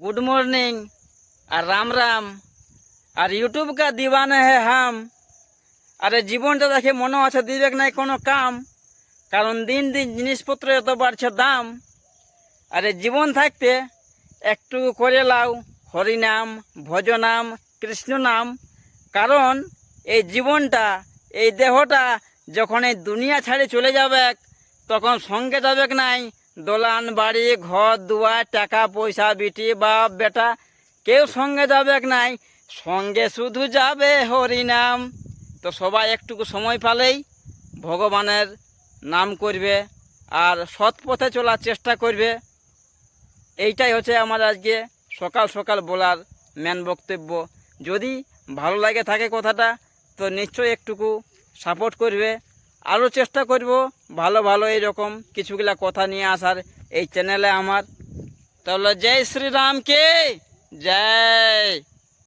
Good morning और राम राम और YouTube का दीवाना है हम। अरे জীবনটা দেখে মনে আছে দিবেক নাই কোনো কাম, কারণ দিন দিন জিনিসপত্র এত বাড়ছে দাম। আরে জীবন থাকতে একটু করে লাও হরিনাম ভজনাম কৃষ্ণ নাম, কারণ এই জীবনটা এই দেহটা যখন এই দুনিয়া ছাড়ে চলে যাবে তখন সঙ্গে যাবেক নাই দোলান বাড়ি ঘর দুয়ার টাকা পয়সা বিটি বাপ বেটা কেউ সঙ্গে যাবেক নাই, সঙ্গে শুধু যাবে হরিনাম। তো সবাই একটুকু সময় পালেই ভগবানের নাম করবে আর সৎ পথে চলার চেষ্টা করবে। এইটাই হচ্ছে আমার আজকে সকাল সকাল বলার মেন বক্তব্য। যদি ভালো লাগে থাকে কথাটা তো নিশ্চয়ই একটুকু সাপোর্ট করবে। আরও চেষ্টা করব ভালো ভালো এইরকম কিছুগুলা কথা নিয়ে আসার এই চ্যানেলে আমার। তাহলে জয় শ্রীরামকে জয়।